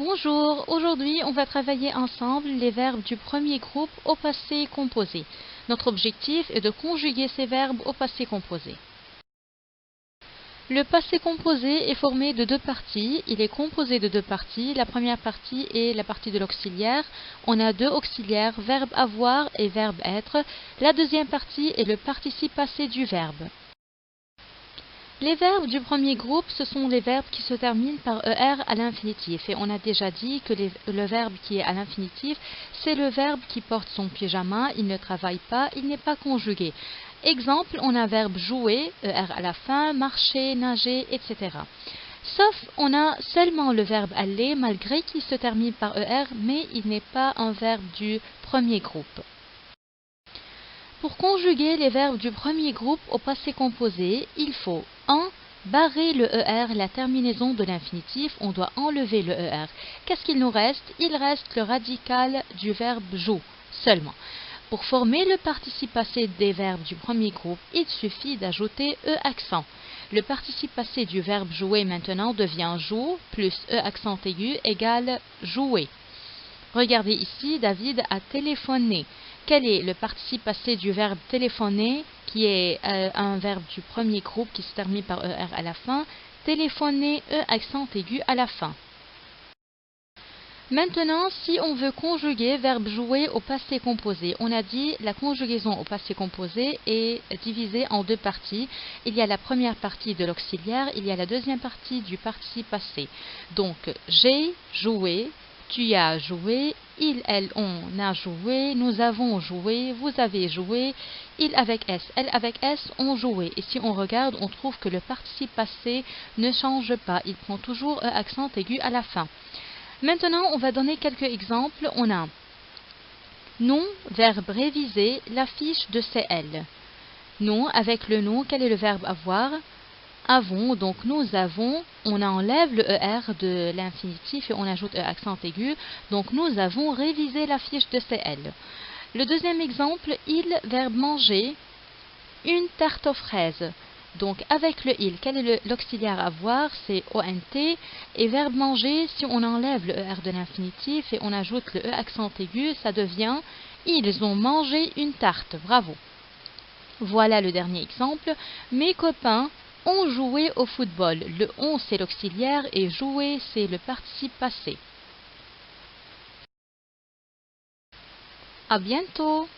Bonjour, aujourd'hui on va travailler ensemble les verbes du premier groupe au passé composé. Notre objectif est de conjuguer ces verbes au passé composé. Le passé composé est formé de deux parties. Il est composé de deux parties. La première partie est la partie de l'auxiliaire. On a deux auxiliaires, verbe avoir et verbe être. La deuxième partie est le participe passé du verbe. Les verbes du premier groupe, ce sont les verbes qui se terminent par ER à l'infinitif. Et on a déjà dit que le verbe qui est à l'infinitif, c'est le verbe qui porte son pyjama, il ne travaille pas, il n'est pas conjugué. Exemple, on a verbe jouer, ER à la fin, marcher, nager, etc. Sauf, on a seulement le verbe aller, malgré qu'il se termine par ER, mais il n'est pas un verbe du premier groupe. Pour conjuguer les verbes du premier groupe au passé composé, il faut 1. Barrer le ER, la terminaison de l'infinitif, on doit enlever le ER. Qu'est-ce qu'il nous reste? Il reste le radical du verbe joue, seulement. Pour former le participe passé des verbes du premier groupe, il suffit d'ajouter E accent. Le participe passé du verbe jouer maintenant devient joue plus E accent aigu égale jouer. Regardez ici, David a téléphoné. Quel est le participe passé du verbe téléphoner, qui est un verbe du premier groupe qui se termine par ER à la fin? Téléphoner, E accent aigu à la fin. Maintenant, si on veut conjuguer verbe jouer au passé composé, on a dit la conjugaison au passé composé est divisée en deux parties. Il y a la première partie de l'auxiliaire, il y a la deuxième partie du participe passé. Donc, j'ai joué, tu as joué, il, elle, on a joué, nous avons joué, vous avez joué, il avec S, elle avec S ont joué. Et si on regarde, on trouve que le participe passé ne change pas, il prend toujours un accent aigu à la fin. Maintenant, on va donner quelques exemples. On a nom, verbe révisé, la fiche de CL. Nom, avec le nom, quel est le verbe avoir? Avons, donc nous avons, on enlève le ER de l'infinitif et on ajoute un accent aigu. Donc nous avons révisé la fiche de CL. Le deuxième exemple, il, verbe manger, une tarte aux fraises. Donc avec le il, quel est l'auxiliaire avoir? C'est ONT. Et verbe manger, si on enlève le ER de l'infinitif et on ajoute le E accent aigu, ça devient ils ont mangé une tarte. Bravo. Voilà le dernier exemple. Mes copains ont joué au football. Le on c'est l'auxiliaire et jouer c'est le participe passé. À bientôt.